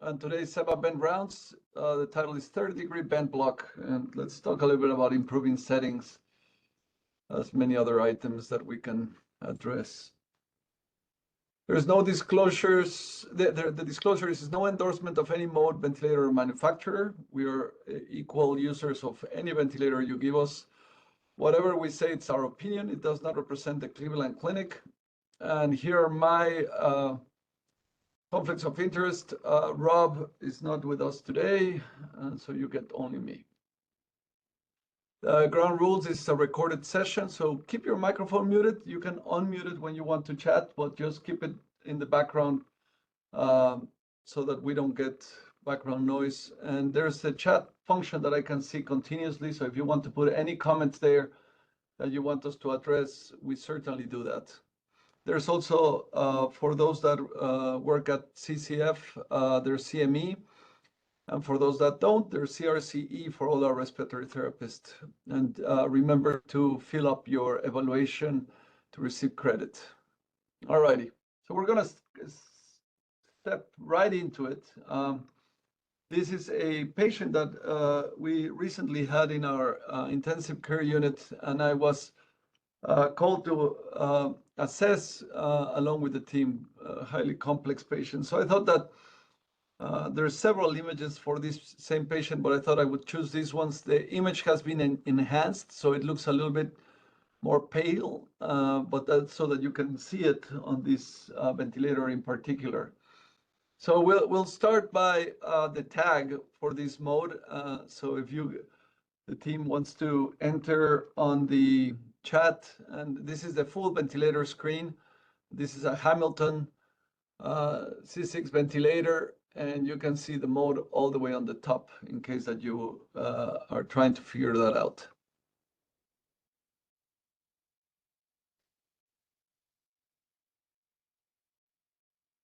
And today's SEVA VentRounds, the title is 30-degree bend block. And let's talk a little bit about improving settings, as many other items that we can address. There's no disclosures. The disclosure is no endorsement of any mode, ventilator, or manufacturer. We are equal users of any ventilator you give us. Whatever we say, it's our opinion. It does not represent the Cleveland Clinic. And here are my conflicts of interest. Rob is not with us today, so you get only me. The ground rules is a recorded session, so keep your microphone muted. You can unmute it when you want to chat, but just keep it in the background so that we don't get background noise. And there's a chat function that I can see continuously, so if you want to put any comments there that you want us to address, we certainly do that. There's also, for those that work at CCF, there's CME. And for those that don't, there's CRCE for all our respiratory therapists. And remember to fill up your evaluation to receive credit. All righty. So we're going to step right into it. This is a patient that we recently had in our intensive care unit, and I was called to assess along with the team a highly complex patient. So I thought that there are several images for this same patient, but I thought I would choose these ones. The image has been enhanced, so it looks a little bit more pale, but that's so that you can see it on this ventilator in particular. So we'll start by the tag for this mode. So if the team wants to enter on the chat, and this is the full ventilator screen. This is a Hamilton C6 ventilator, and you can see the mode all the way on the top in case that you are trying to figure that out.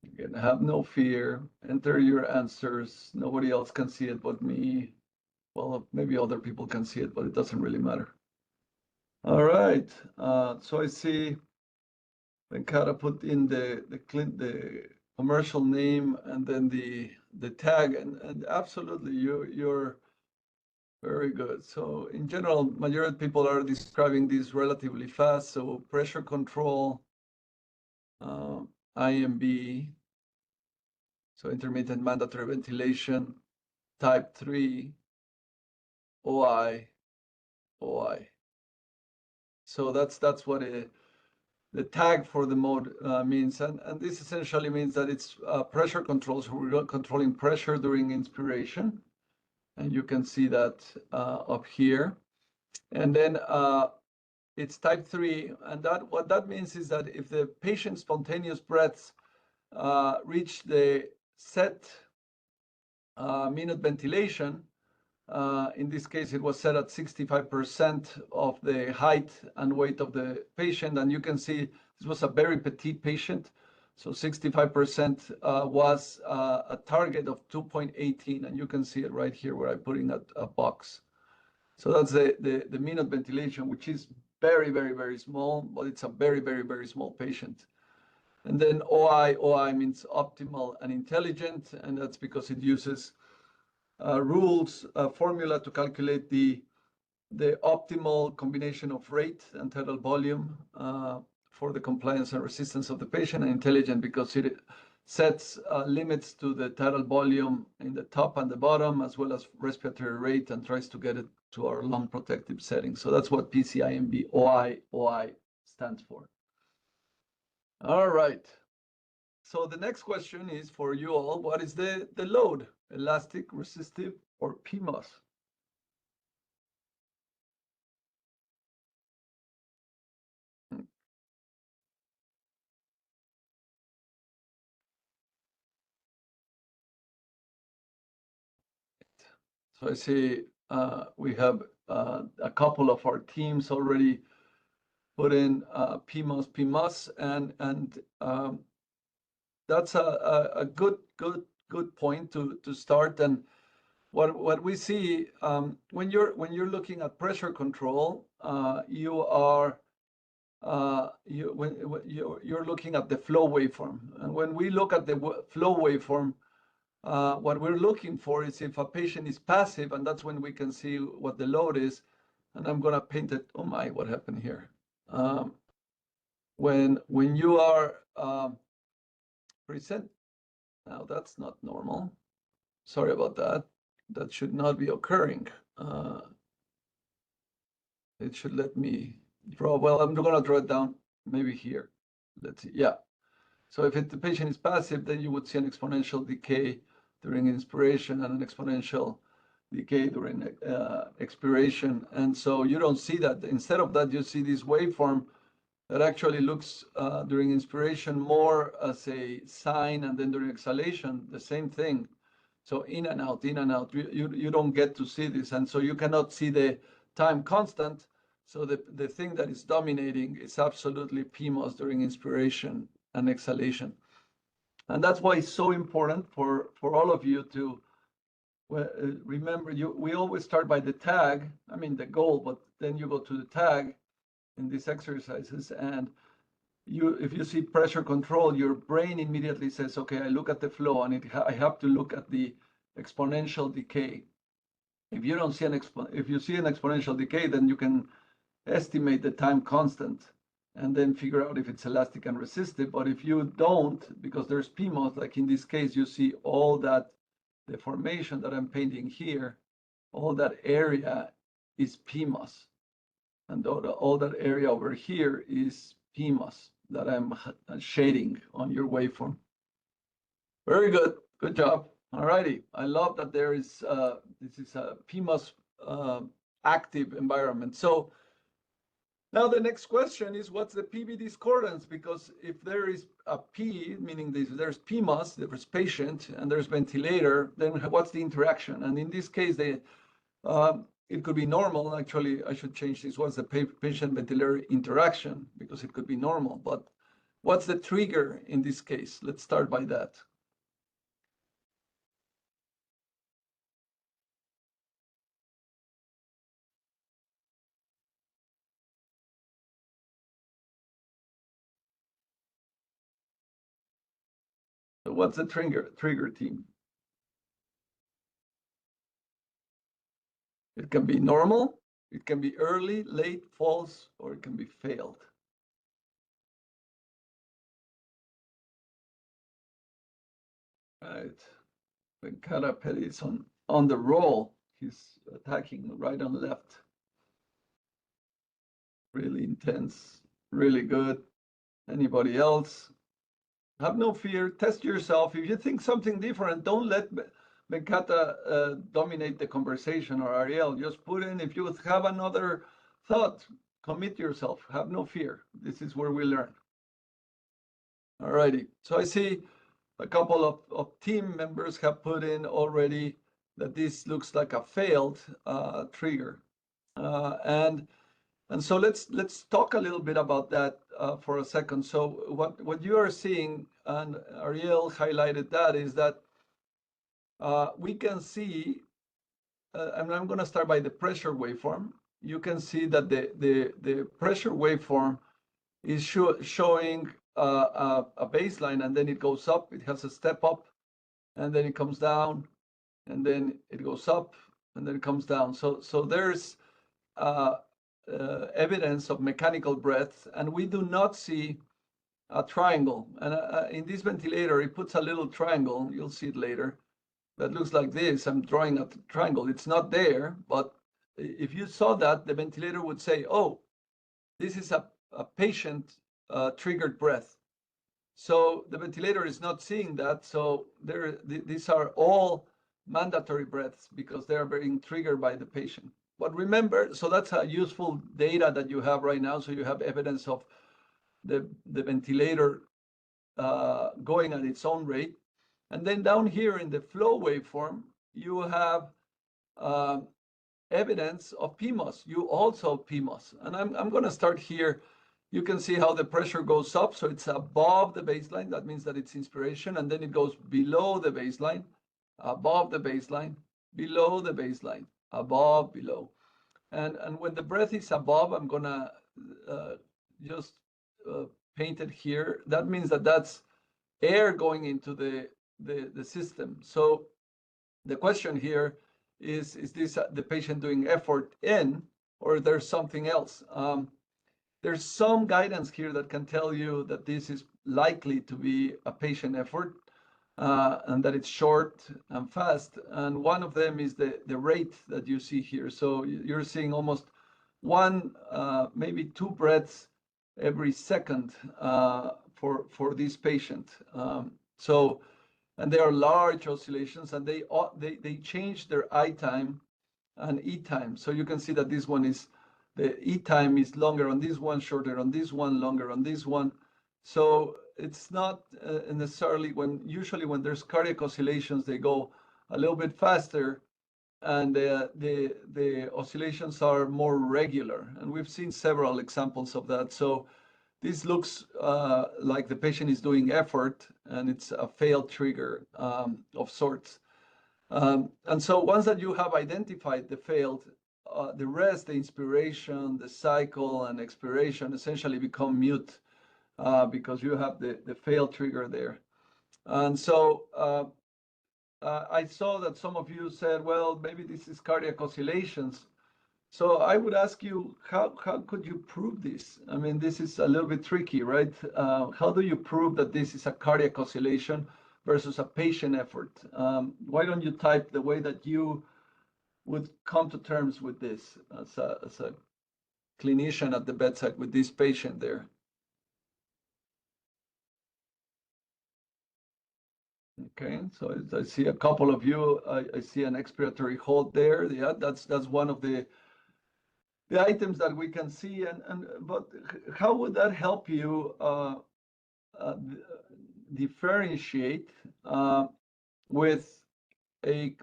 Again, have no fear. Enter your answers. Nobody else can see it but me. Well, maybe other people can see it, but it doesn't really matter. All right. So I see Venkata put in the commercial name and then the tag, and absolutely you're very good. So in general, majority of people are describing this relatively fast. So pressure control, IMB, so intermittent mandatory ventilation, type 3, OI. So that's what the tag for the mode means, and this essentially means that it's pressure control. So we're controlling pressure during inspiration, and you can see that up here. And then it's type 3, and what that means is that if the patient's spontaneous breaths reach the set minute ventilation, in this case, it was set at 65% of the height and weight of the patient. And you can see this was a very petite patient. So 65% was a target of 2.18. And you can see it right here where I put in a box. So that's the minute ventilation, which is very, very, very small, but it's a very, very, very small patient. And then OI means optimal and intelligent. And that's because it uses rules, formula to calculate the optimal combination of rate and tidal volume for the compliance and resistance of the patient, and intelligent because it sets limits to the tidal volume in the top and the bottom, as well as respiratory rate, and tries to get it to our lung protective setting. So that's what PCIMB OI stands for. All right. So the next question is for you all. What is the load? Elastic, resistive, or PMOS? So I see we have a couple of our teams already put in PMOS, and that's a good point to start. And what we see when you're looking at pressure control, you're looking at the flow waveform, and when we look at the flow waveform, what we're looking for is if a patient is passive, and that's when we can see what the load is. And I'm gonna paint it. Oh my, what happened here? When you are present, now that's not normal. Sorry about that. That should not be occurring. It should let me draw. Well, I'm gonna draw it down maybe here. Let's see. Yeah. So if the patient is passive, then you would see an exponential decay during inspiration and an exponential decay during expiration. And so you don't see that. Instead of that, you see this waveform that actually looks during inspiration more as a sine, and then during exhalation, the same thing. So in and out, in and out. You don't get to see this. And so you cannot see the time constant. So the thing that is dominating is absolutely PMOS during inspiration and exhalation. And that's why it's so important for all of you to remember, we always start by the tag, I mean the goal, but then you go to the tag in these exercises, and if you see pressure control, your brain immediately says, okay, I look at the flow, and I have to look at the exponential decay. If you don't see if you see an exponential decay, then you can estimate the time constant and then figure out if it's elastic and resistive. But if you don't, because there's PMOS, like in this case, you see all that deformation that I'm painting here, all that area is PMOS. And all that area over here is PMOS that I'm shading on your waveform. Very good. Good job. All righty. I love that there is, this is a PMOS active environment. So now the next question is, what's the PV discordance? Because if there is a P, meaning there's PMOS, there's patient, and there's ventilator, then what's the interaction? And in this case, it could be normal. Actually, I should change this. What's the patient-ventilator interaction? Because it could be normal. But what's the trigger in this case? Let's start by that. So what's the trigger team? It can be normal, it can be early, late, false, or it can be failed. Right. Venkata is on the roll. He's attacking right and left. Really intense, really good. Anybody else? Have no fear. Test yourself. If you think something different, don't let Venkata dominate the conversation, or Ariel. Just put in, if you have another thought, commit yourself. Have no fear. This is where we learn. All righty. So I see a couple of team members have put in already that this looks like a failed trigger. And so let's talk a little bit about that for a second. So what you are seeing, and Ariel highlighted that, is that we can see, and I'm going to start by the pressure waveform. You can see that the pressure waveform is showing a baseline, and then it goes up. It has a step up, and then it comes down, and then it goes up, and then it comes down. So there's evidence of mechanical breadth, and we do not see a triangle. And in this ventilator, it puts a little triangle. You'll see it later. That looks like this. I'm drawing a triangle. It's not there, but if you saw that, the ventilator would say, oh, this is a patient triggered breath. So the ventilator is not seeing that. So these are all mandatory breaths because they are being triggered by the patient. But remember, so that's a useful data that you have right now. So you have evidence of the ventilator going at its own rate. And then down here in the flow waveform, you have evidence of PMOS. You also PMOS. And I'm going to start here. You can see how the pressure goes up. So it's above the baseline. That means that it's inspiration. And then it goes below the baseline, above the baseline, below the baseline, above, below. And when the breath is above, I'm going to just paint it here. That means that that's air going into the the system. So the question here is this the patient doing effort in, or there's something else? There's some guidance here that can tell you that this is likely to be a patient effort, and that it's short and fast. And one of them is the rate that you see here. So you're seeing almost one, maybe two breaths every second for this patient. And they are large oscillations, and they change their I time and E time. So you can see that this one is, the E time is longer on this one, shorter on this one, longer on this one. So it's not necessarily usually when there's cardiac oscillations, they go a little bit faster, and the oscillations are more regular. And we've seen several examples of that. So this looks like the patient is doing effort, and it's a failed trigger of sorts. And so once that you have identified the failed, the rest, the inspiration, the cycle, and expiration essentially become mute because you have the failed trigger there. And so I saw that some of you said, well, maybe this is cardiac oscillations. So I would ask you, how could you prove this? I mean, this is a little bit tricky, right? How do you prove that this is a cardiac oscillation versus a patient effort? Why don't you type the way that you would come to terms with this as a clinician at the bedside with this patient there? Okay, so I see a couple of you. I see an expiratory hold there. Yeah, that's one of the items that we can see. But how would that help you differentiate with a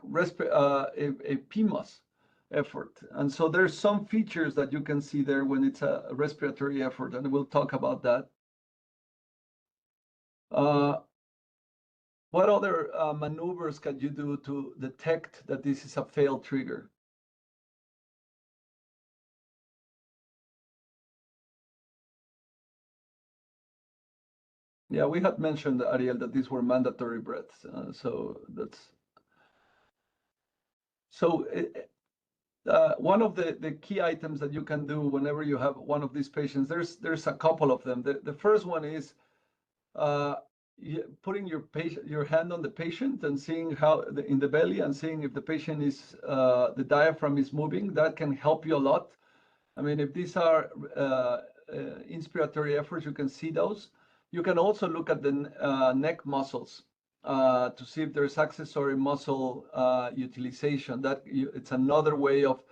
PMOS effort? And so there's some features that you can see there when it's a respiratory effort, and we'll talk about that. What other maneuvers can you do to detect that this is a failed trigger? Yeah, we had mentioned, Ariel, that these were mandatory breaths. One of the key items that you can do whenever you have one of these patients, there's a couple of them. The first one is putting your hand on the patient and seeing how in the belly, and seeing if the patient is the diaphragm is moving. That can help you a lot. I mean, if these are inspiratory efforts, you can see those. You can also look at the neck muscles to see if there's accessory muscle utilization. It's another way of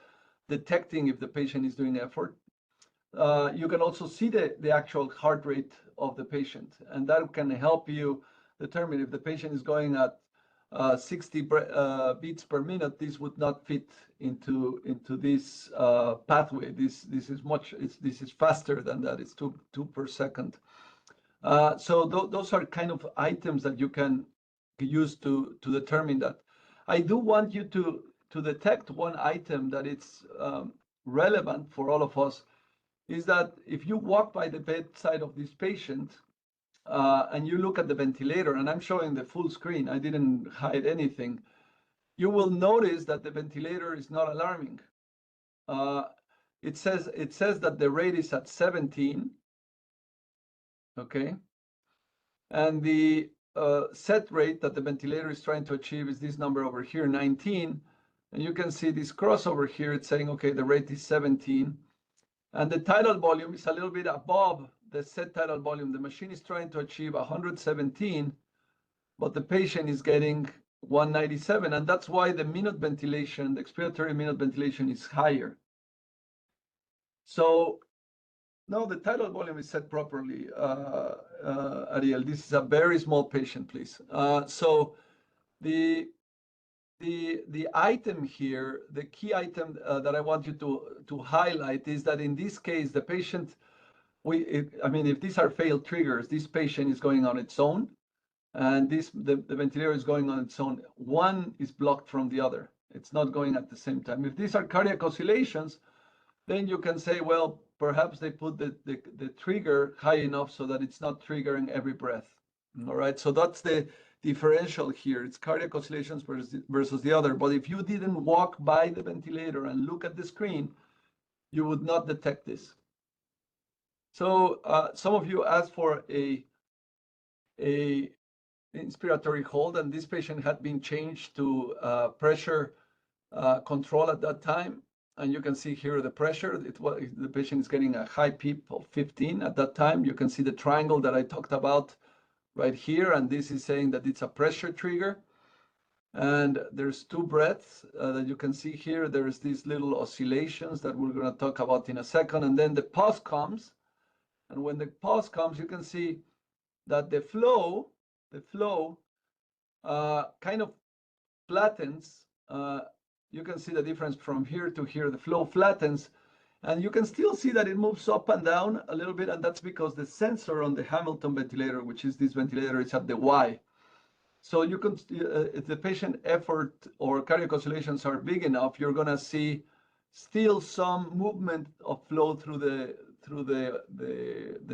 detecting if the patient is doing effort. You can also see the actual heart rate of the patient, and that can help you determine if the patient is going at 60 beats per minute. This would not fit into this pathway. This is faster than that. It's 2 per second. So those are kind of items that you can use to determine that. I do want you to detect one item that it's relevant for all of us, is that if you walk by the bedside of this patient and you look at the ventilator, and I'm showing the full screen, I didn't hide anything, you will notice that the ventilator is not alarming. It says that the rate is at 17. Okay, and the set rate that the ventilator is trying to achieve is this number over here, 19. And you can see this crossover here. It's saying, okay, the rate is 17. And the tidal volume is a little bit above the set tidal volume. The machine is trying to achieve 117, but the patient is getting 197. And that's why the minute ventilation, the expiratory minute ventilation, is higher. So no, the tidal volume is set properly, Ariel. This is a very small patient, please. So the item here, the key item that I want you to highlight is that in this case, the patient, I mean, if these are failed triggers, this patient is going on its own, and the ventilator is going on its own. One is blocked from the other. It's not going at the same time. If these are cardiac oscillations, then you can say, well, perhaps they put the trigger high enough so that it's not triggering every breath. All right, so that's the differential here. It's cardiac oscillations versus the other. But if you didn't walk by the ventilator and look at the screen, you would not detect this. So some of you asked for a inspiratory hold, and this patient had been changed to pressure control at that time. And you can see here the pressure. The patient is getting a high PEEP of 15 at that time. You can see the triangle that I talked about right here, and this is saying that it's a pressure trigger. And there's two breaths that you can see here. There's these little oscillations that we're going to talk about in a second, and then the pause comes. And when the pause comes, you can see that the flow kind of flattens. You can see the difference from here to here. The flow flattens, and you can still see that it moves up and down a little bit, and that's because the sensor on the Hamilton ventilator, which is this ventilator, is at the Y. So you can, if the patient effort or cardiac oscillations are big enough, you're going to see still some movement of flow through the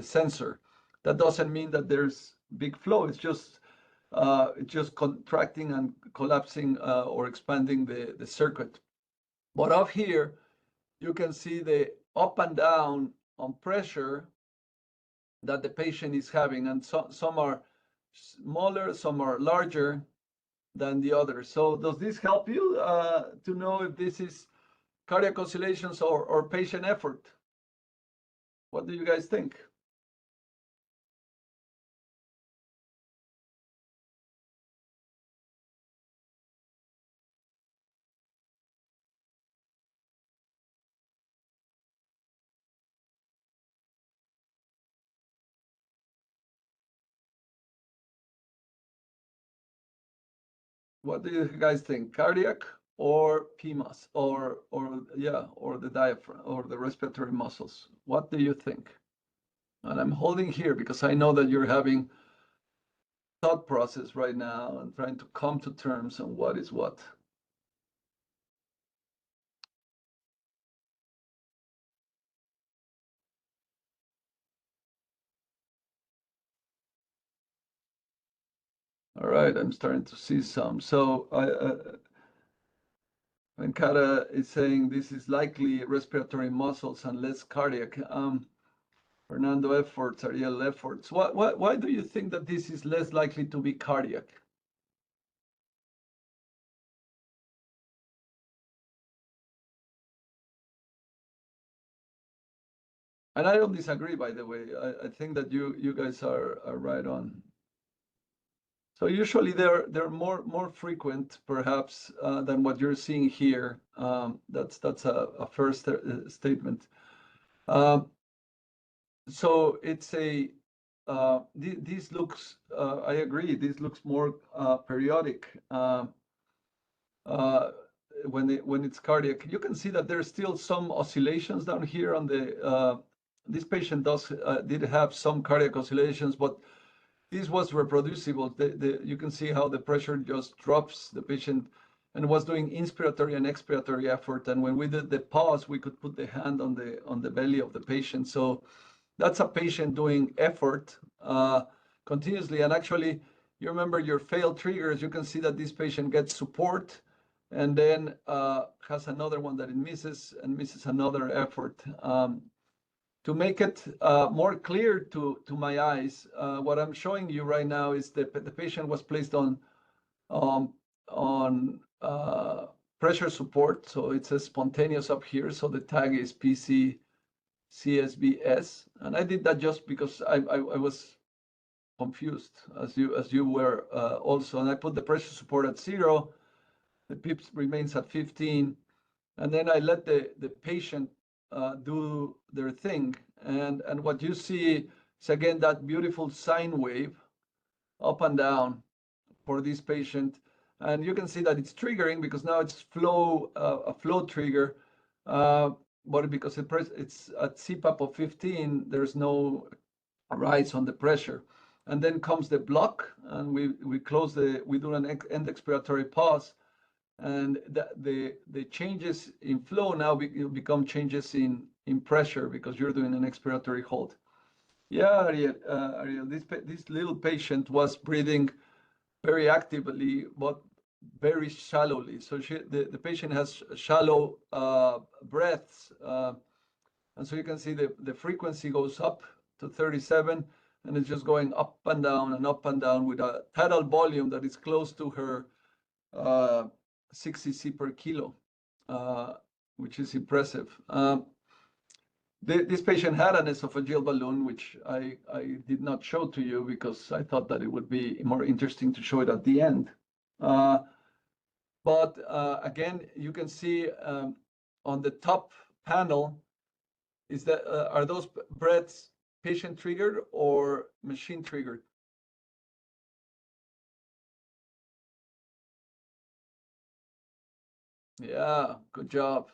sensor. That doesn't mean that there's big flow. It's just contracting and collapsing or expanding the circuit. But up here, you can see the up and down on pressure that the patient is having, and some are smaller, some are larger than the others. So does this help you to know if this is cardiac oscillations or patient effort? What do you guys think? What do you guys think? Cardiac or PMAS or the diaphragm or the respiratory muscles? What do you think? And I'm holding here because I know that you're having thought process right now and trying to come to terms on what is what. All right, I'm starting to see some. So Venkata is saying this is likely respiratory muscles and less cardiac. Fernando efforts, Ariel efforts. Why do you think that this is less likely to be cardiac? And I don't disagree, by the way. I think that you guys are right on. So usually they're more frequent, perhaps, than what you're seeing here. That's a first statement. So it's a this looks. I agree. This looks more periodic when it's cardiac. You can see that there's still some oscillations down here on the. This patient did have some cardiac oscillations, but this was reproducible. You can see how the pressure just drops the patient and was doing inspiratory and expiratory effort. And when we did the pause, we could put the hand on the belly of the patient. So that's a patient doing effort continuously. And actually, you remember your failed triggers. You can see that this patient gets support and then has another one that it misses and misses another effort. To make it more clear to my eyes, what I'm showing you right now is that the patient was placed on pressure support. So it says spontaneous up here. So the tag is PCCSBS. And I did that just because I was confused as you were also. And I put the pressure support at 0. The PEEP remains at 15. And then I let the patient do their thing, and what you see is again that beautiful sine wave up and down for this patient, and you can see that it's triggering because now it's a flow trigger, but because it's at CPAP of 15, there's no rise on the pressure, and then comes the block, and we do an end expiratory pause. And the changes in flow now become changes in pressure because you're doing an expiratory hold. Yeah, Ariel, this little patient was breathing very actively, but very shallowly. So the patient has shallow breaths, and so you can see the frequency goes up to 37, and it's just going up and down and up and down with a tidal volume that is close to her 6 cc per kilo, which is impressive. This patient had an esophageal balloon, which I did not show to you because I thought that it would be more interesting to show it at the end. But again, you can see on the top panel is that are those breaths patient triggered or machine triggered? Yeah, good job.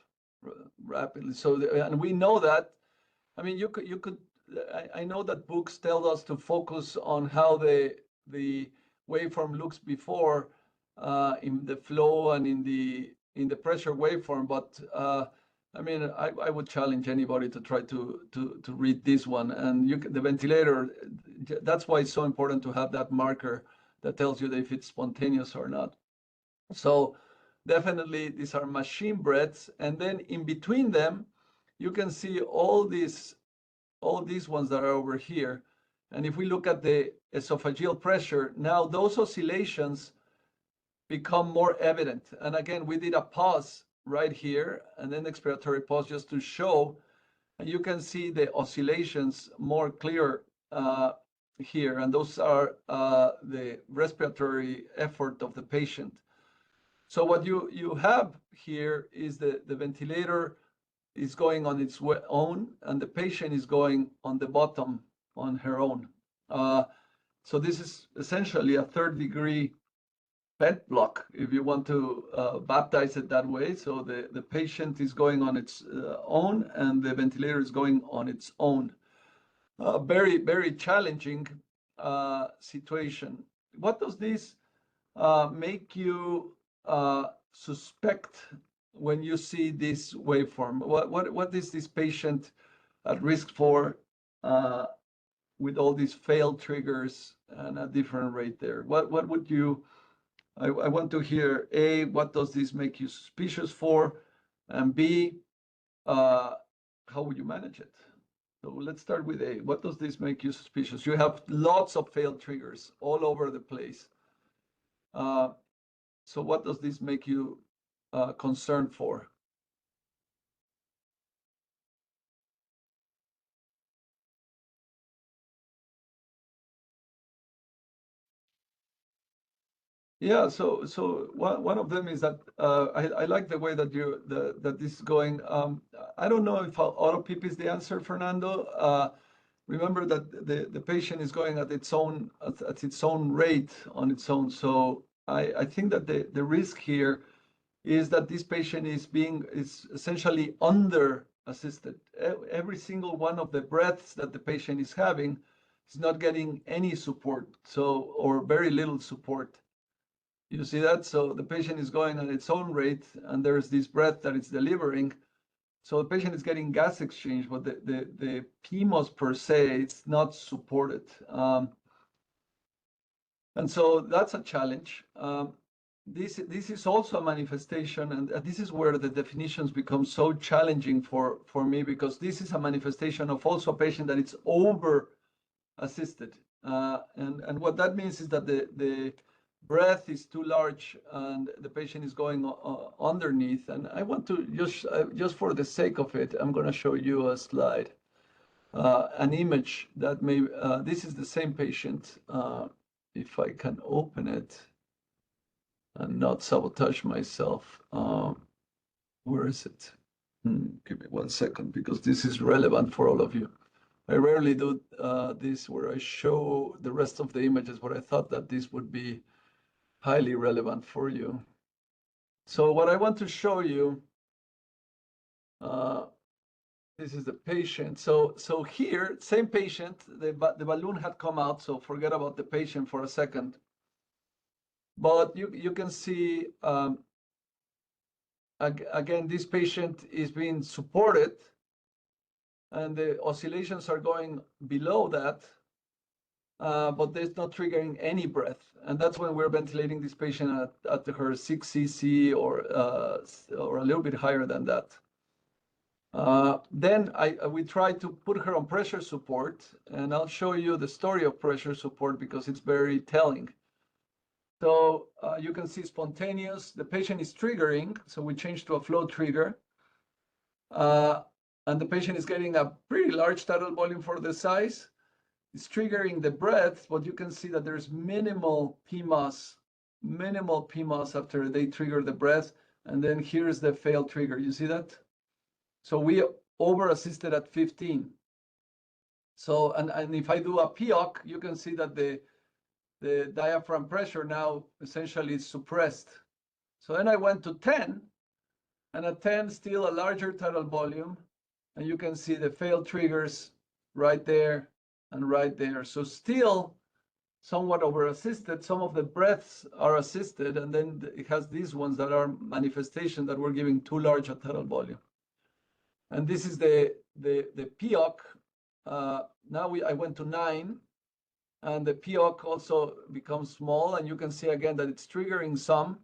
Rapidly. So, and we know that. I mean, you could. I know that books tell us to focus on how the waveform looks before in the flow and in the pressure waveform, but I mean, I would challenge anybody to try to read this one. And the ventilator. That's why it's so important to have that marker that tells you if it's spontaneous or not. So definitely these are machine breaths, and then in between them, you can see all these ones that are over here. And if we look at the esophageal pressure, now those oscillations become more evident. And again, we did a pause right here and then expiratory pause just to show, and you can see the oscillations more clear here. And those are the respiratory effort of the patient. So what you have here is the ventilator is going on its own, and the patient is going on the bottom on her own. So this is essentially a third-degree vent block, if you want to baptize it that way. So the patient is going on its own, and the ventilator is going on its own. Very, very challenging situation. What does this make you suspect when you see this waveform? What is this patient at risk for with all these failed triggers and a different rate there? What would you? I want to hear A, what does this make you suspicious for, and B, how would you manage it? So let's start with A. What does this make you suspicious? You have lots of failed triggers all over the place. So what does this make you concerned for? Yeah, so one of them is that I like the way that that this is going. I don't know if auto PIP is the answer, Fernando. Remember that the patient is going at its own rate on its own. So I think that the risk here is that this patient is essentially under assisted. Every single one of the breaths that the patient is having is not getting any support, or very little support. You see that? So the patient is going at its own rate, and there's this breath that it's delivering. So the patient is getting gas exchange, but the PMOS per se, it's not supported. And so that's a challenge. This is also a manifestation, and this is where the definitions become so challenging for me, because this is a manifestation of also a patient that it's over assisted. And what that means is that the breath is too large and the patient is going underneath. And I want to just for the sake of it, I'm going to show you a slide, an image that may, this is the same patient. If I can open it and not sabotage myself. Where is it? Give me 1 second, because this is relevant for all of you. I rarely do this where I show the rest of the images, but I thought that this would be highly relevant for you. So what I want to show you, this is the patient. So here, same patient, the balloon had come out, so forget about the patient for a second. But you can see, again, this patient is being supported, and the oscillations are going below that. but there's not triggering any breath. And that's when we're ventilating this patient at her 6 cc or a little bit higher than that. Then we tried to put her on pressure support, and I'll show you the story of pressure support because it's very telling. So you can see spontaneous, the patient is triggering, so we changed to a flow trigger. And the patient is getting a pretty large tidal volume for the size. It's triggering the breath, but you can see that there's minimal PMOS after they trigger the breath. And then here's the failed trigger. You see that? So we over-assisted at 15. So, and if I do a POC, you can see that the diaphragm pressure now essentially is suppressed. So then I went to 10, and at 10, still a larger tidal volume. And you can see the failed triggers right there and right there. So still somewhat over-assisted. Some of the breaths are assisted, and then it has these ones that are manifestation that we're giving too large a tidal volume. And this is the POC. Now I went to 9, and the POC also becomes small, and you can see again that it's triggering some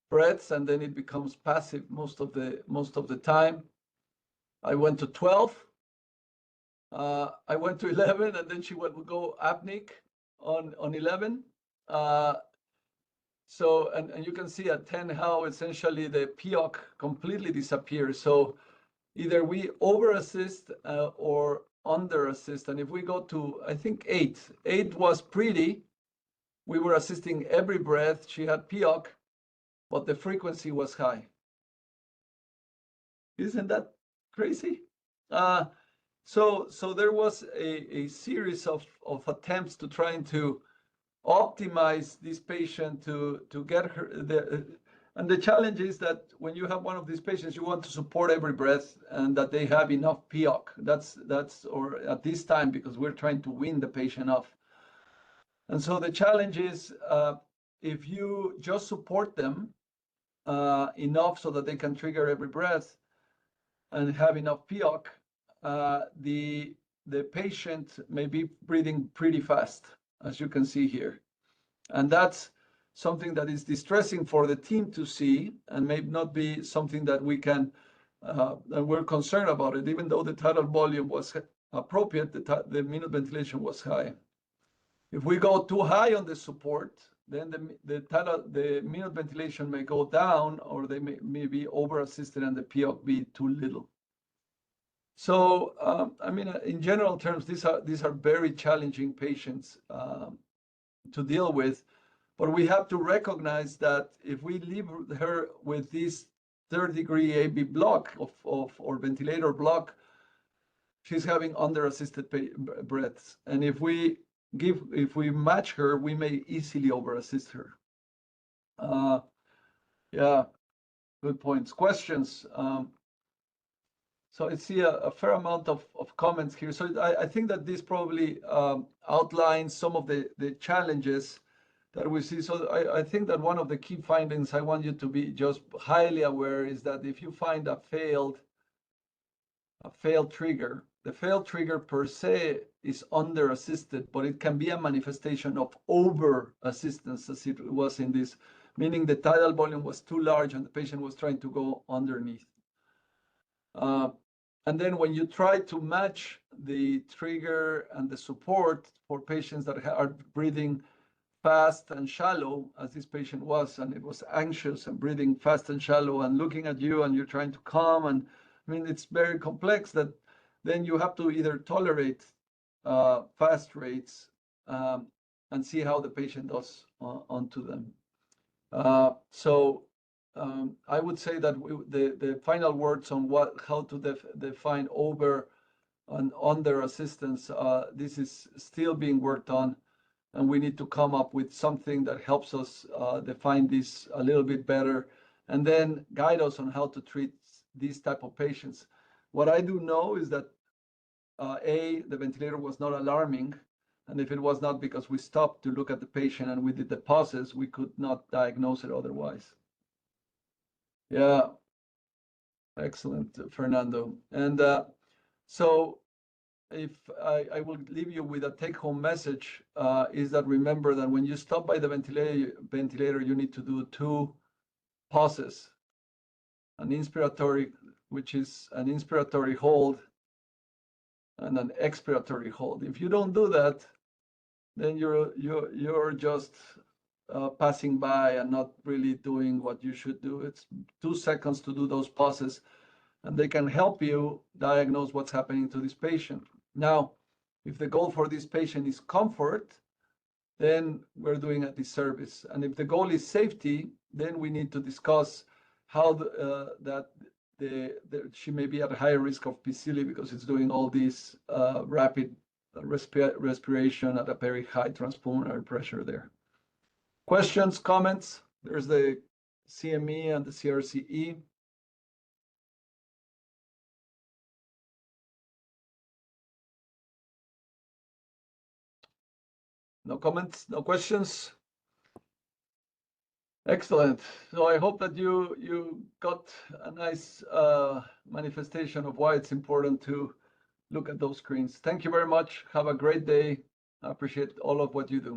breaths, and then it becomes passive most of the time. I went to 12. I went to 11, and then she would go apneic on 11. So, and you can see at 10 how essentially the POC completely disappears. So either we over-assist or under-assist. And if we go to, I think, 8 was pretty. We were assisting every breath. She had POC, but the frequency was high. Isn't that crazy? So there was a series of attempts to trying to optimize this patient to get her and the challenge is that when you have one of these patients, you want to support every breath and that they have enough POC. That's or at this time, because we're trying to wean the patient off. And so the challenge is if you just support them enough so that they can trigger every breath and have enough POC, the patient may be breathing pretty fast, as you can see here. And that's something that is distressing for the team to see and may not be something that we can, and we're concerned about it, even though the tidal volume was appropriate, the minute ventilation was high. If we go too high on the support, then the minute ventilation may go down, or they may be over-assisted and the POC be too little. So, I mean, in general terms, these are very challenging patients to deal with, but we have to recognize that if we leave her with this third-degree AB block or ventilator block, she's having under-assisted breaths, and if we match her, we may easily over-assist her. Yeah, good points. Questions. So I see a fair amount of comments here. So I think that this probably outlines some of the challenges that we see. So I think that one of the key findings I want you to be just highly aware is that if you find a failed trigger, the failed trigger per se is under-assisted, but it can be a manifestation of over-assistance, as it was in this, meaning the tidal volume was too large and the patient was trying to go underneath. And then when you try to match the trigger and the support for patients that are breathing fast and shallow, as this patient was, and it was anxious and breathing fast and shallow and looking at you and you're trying to calm, and I mean, it's very complex, that then you have to either tolerate fast rates and see how the patient does onto them. So I would say that the final words on how to define over and under assistance, this is still being worked on, and we need to come up with something that helps us define this a little bit better, and then guide us on how to treat these type of patients. What I do know is that the ventilator was not alarming, and if it was not because we stopped to look at the patient and we did the pauses, we could not diagnose it otherwise. Yeah, excellent, Fernando. And so if I will leave you with a take-home message, is that remember that when you stop by the ventilator, you need to do two pauses, an inspiratory, which is an inspiratory hold, and an expiratory hold. If you don't do that, then you're just passing by and not really doing what you should do. It's 2 seconds to do those pauses, and they can help you diagnose what's happening to this patient. Now, if the goal for this patient is comfort, then we're doing a disservice. And if the goal is safety, then we need to discuss how she may be at a higher risk of PCILI because it's doing all this rapid respiration at a very high transpulmonary pressure there. Questions, comments? There's the CME and the CRCE. No comments, no questions? Excellent. So I hope that you got a nice manifestation of why it's important to look at those screens. Thank you very much. Have a great day. I appreciate all of what you do.